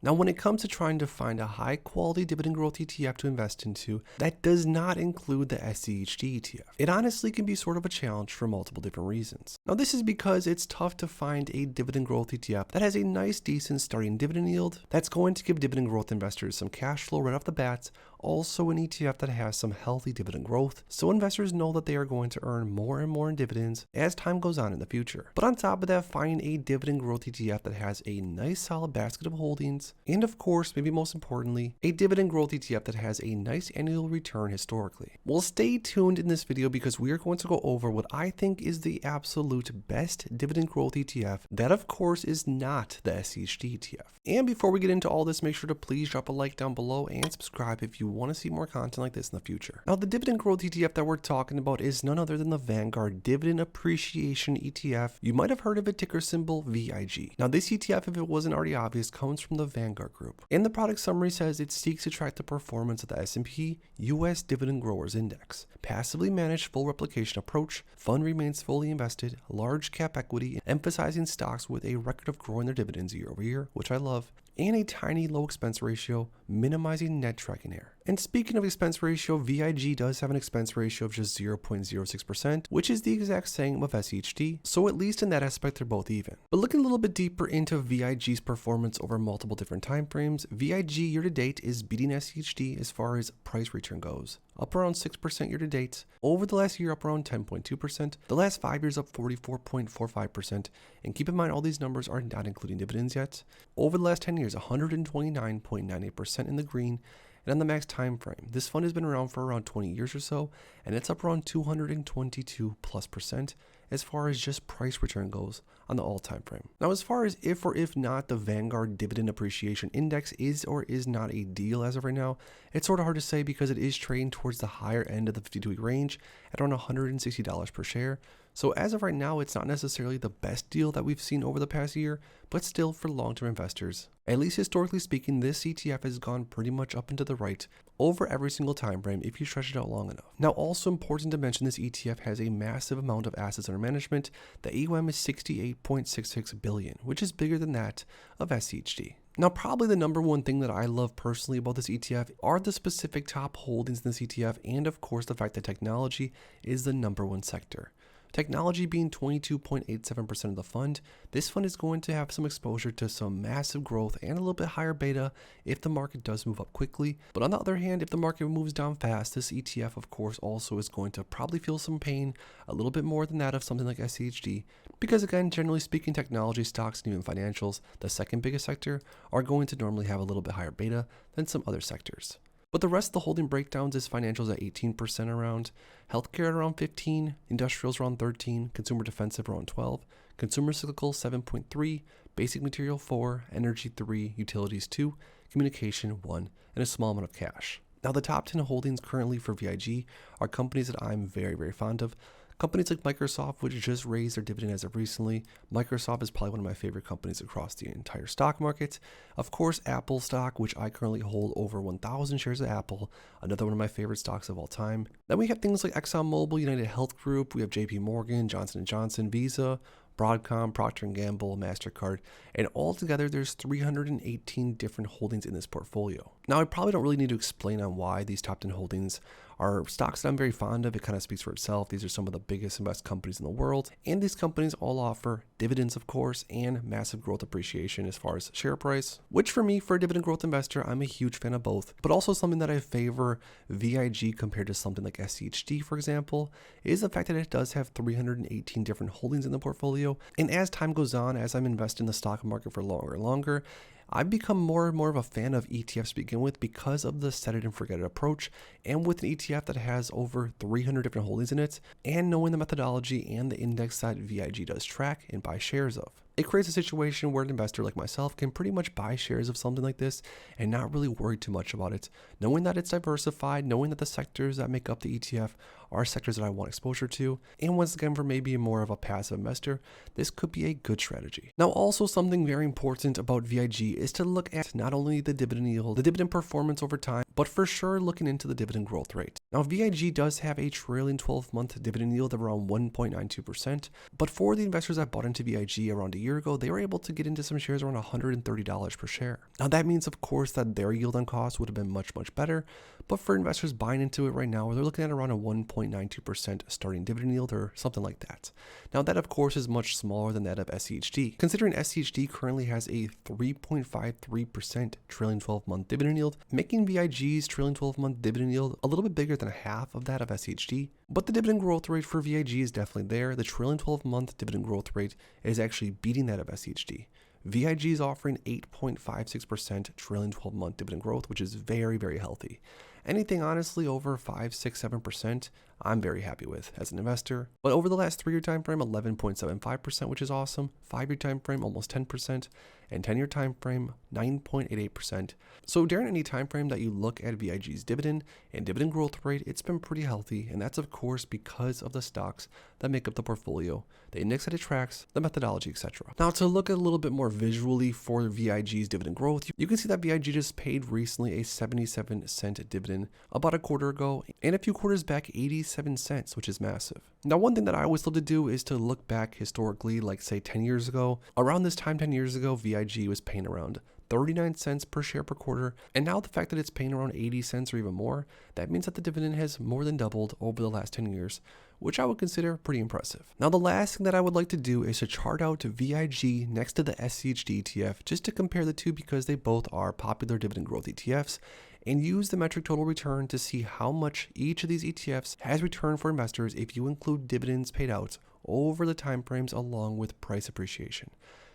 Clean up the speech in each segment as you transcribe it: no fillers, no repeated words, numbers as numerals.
Now, when it comes to trying to find a high quality dividend growth ETF to invest into, that does not include the SCHD ETF. It honestly can be sort of a challenge for multiple different reasons. Now, this is because it's tough to find a dividend growth ETF that has a nice, decent starting dividend yield that's going to give dividend growth investors some cash flow right off the bat. Also an ETF that has some healthy dividend growth, so investors know that they are going to earn more and more in dividends as time goes on in the future. But on top of that, finding a dividend growth ETF that has a nice solid basket of holdings, and of course, maybe most importantly, a dividend growth ETF that has a nice annual return historically. Well, stay tuned in this video because we are going to go over what I think is the absolute best dividend growth ETF. That of course is not the SCHD ETF. And before we get into all this, make sure to please drop a like down below and subscribe if you want to see more content like this in the future. Now, the dividend growth ETF that we're talking about is none other than the Vanguard Dividend Appreciation ETF. You might have heard of it, ticker symbol VIG. Now, this ETF, if it wasn't already obvious, comes from the Vanguard Group. And the product summary says it seeks to track the performance of the S&P US Dividend Growers Index. Passively managed full replication approach, fund remains fully invested, large cap equity, emphasizing stocks with a record of growing their dividends year over year, which I love, and a tiny low expense ratio, minimizing net tracking error. And speaking of expense ratio, VIG does have an expense ratio of just 0.06%, which is the exact same of SCHD, so at least in that aspect they're both even. But looking a little bit deeper into VIG's performance over multiple different time frames, VIG year to date is beating SCHD as far as price return goes, up around 6% year to date, over the last year up around 10.2%, the last 5 years up 44.45%, and keep in mind all these numbers are not including dividends yet. Over the last 10 years, 129.98% in the green. And on the max time frame, this fund has been around for around 20 years or so, and it's up around 222+% as far as just price return goes on the all time frame. Now, as far as if or if not the Vanguard Dividend Appreciation Index is or is not a deal as of right now, it's sort of hard to say because it is trading towards the higher end of the 52-week range at around $160 per share. So as of right now, it's not necessarily the best deal that we've seen over the past year, but still for long-term investors. At least historically speaking, this ETF has gone pretty much up and to the right over every single time frame if you stretch it out long enough. Now, also important to mention, this ETF has a massive amount of assets under management. The AUM is $68.66 billion, which is bigger than that of SCHD. Now, probably the number one thing that I love personally about this ETF are the specific top holdings in this ETF, and of course the fact that technology is the number one sector. Technology being 22.87% of the fund, this fund is going to have some exposure to some massive growth and a little bit higher beta if the market does move up quickly. But on the other hand, if the market moves down fast, this ETF of course also is going to probably feel some pain, a little bit more than that of something like SCHD, because again, generally speaking, technology stocks and even financials, the second biggest sector, are going to normally have a little bit higher beta than some other sectors. But the rest of the holding breakdowns is financials at 18% around, healthcare at around 15, industrials around 13, consumer defensive around 12, consumer cyclical 7.3, basic material 4, energy 3, utilities 2, communication 1, and a small amount of cash. Now, the top 10 holdings currently for VIG are companies that I'm very fond of. Companies like Microsoft, which just raised their dividend as of recently. Microsoft is probably one of my favorite companies across the entire stock market. Of course, Apple stock, which I currently hold over 1,000 shares of Apple, another one of my favorite stocks of all time. Then we have things like ExxonMobil, United Health Group, we have JP Morgan, Johnson & Johnson, Visa, Broadcom, Procter & Gamble, MasterCard, and altogether there's 318 different holdings in this portfolio. Now, I probably don't really need to explain on why these top 10 holdings are stocks that I'm very fond of. It kind of speaks for itself. These are some of the biggest and best companies in the world, and these companies all offer dividends, of course, and massive growth appreciation as far as share price, which for me, for a dividend growth investor, I'm a huge fan of both, but also something that I favor VIG compared to something like SCHD, for example, is the fact that it does have 318 different holdings in the portfolio, and as time goes on, as I'm investing in the stock market for longer and longer, I've become more and more of a fan of ETFs to begin with because of the set it and forget it approach, and with an ETF that has over 300 different holdings in it, and knowing the methodology and the index that VIG does track and buy shares of. It creates a situation where an investor like myself can pretty much buy shares of something like this and not really worry too much about it, knowing that it's diversified, knowing that the sectors that make up the ETF are sectors that I want exposure to, and once again, for maybe more of a passive investor, this could be a good strategy. Now, also something very important about VIG is to look at not only the dividend yield, the dividend performance over time, but for sure looking into the dividend growth rate. Now, VIG does have a trailing 12-month dividend yield of around 1.92%, but for the investors that bought into VIG around a year ago, they were able to get into some shares around $130 per share. Now that means of course that their yield on cost would have been much better, but for investors buying into it right now, they're looking at around a 1.92% starting dividend yield or something like that. Now that of course is much smaller than that of SCHD, considering SCHD currently has a 3.53% trailing 12-month dividend yield, making VIG's trailing 12-month dividend yield a little bit bigger than half of that of SCHD. But the dividend growth rate for VIG is definitely there. The trailing 12-month dividend growth rate is actually beating that of SCHD. VIG is offering 8.56% trailing 12-month dividend growth, which is very healthy. Anything honestly over 5, 6, 7%, I'm very happy with as an investor. But over the last 3-year time frame, 11.75%, which is awesome. 5-year time frame, almost 10%, and 10-year time frame, 9.88%. So during any time frame that you look at VIG's dividend and dividend growth rate, it's been pretty healthy, and that's of course because of the stocks that make up the portfolio, the index that it tracks, the methodology, etc. Now to look at a little bit more visually for VIG's dividend growth, you can see that VIG just paid recently a 77-cent dividend about a quarter ago, and a few quarters back 87 cents, which is massive. Now one thing that I always love to do is to look back historically, like say 10 years ago. Around this time 10 years ago, VIG was paying around 39 cents per share per quarter, and now the fact that it's paying around 80 cents or even more, that means that the dividend has more than doubled over the last 10 years, which I would consider pretty impressive. Now the last thing that I would like to do is to chart out VIG next to the SCHD ETF just to compare the two because they both are popular dividend growth ETFs, and use the metric total return to see how much each of these ETFs has returned for investors if you include dividends paid out over the time frames along with price appreciation.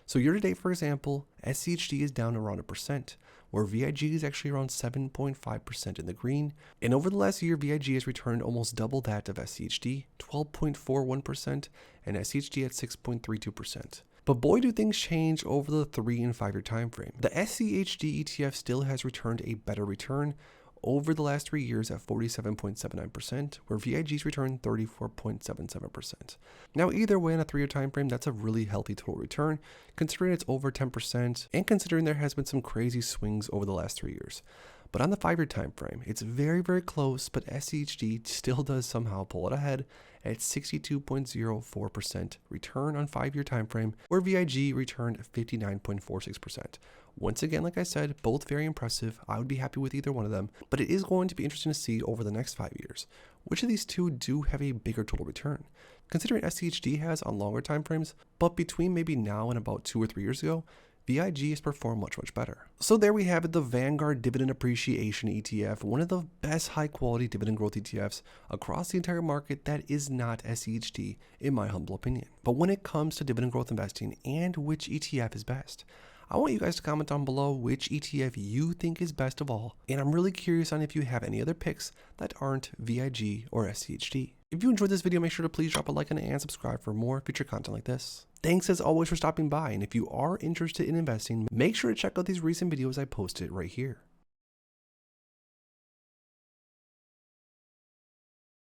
So year to date, for example, SCHD is down around 1%, where VIG is actually around 7.5% in the green. And over the last year, VIG has returned almost double that of SCHD, 12.41%, and SCHD at 6.32%. But boy, do things change over the 3 and 5 year time frame. The SCHD ETF still has returned a better return over the last 3 years at 47.79%, where VIG's returned 34.77%. Now either way on a 3-year time frame, that's a really healthy total return, considering it's over 10% and considering there has been some crazy swings over the last 3 years. But on the 5-year time frame, it's very close, but SCHD still does somehow pull it ahead at 62.04% return on 5-year time frame, where VIG returned 59.46%. Once again, like I said, both very impressive. I would be happy with either one of them, but it is going to be interesting to see over the next 5 years which of these two do have a bigger total return, considering SCHD has on longer time frames, but between maybe now and about 2 or 3 years ago, VIG has performed much better. So there we have it, the Vanguard Dividend Appreciation ETF, one of the best high quality dividend growth ETFs across the entire market that is not SCHD in my humble opinion. But when it comes to dividend growth investing and which ETF is best, I want you guys to comment down below which ETF you think is best of all, and I'm really curious on if you have any other picks that aren't VIG or SCHD. If you enjoyed this video, make sure to please drop a like on it and subscribe for more future content like this. Thanks as always for stopping by, and if you are interested in investing, make sure to check out these recent videos I posted right here.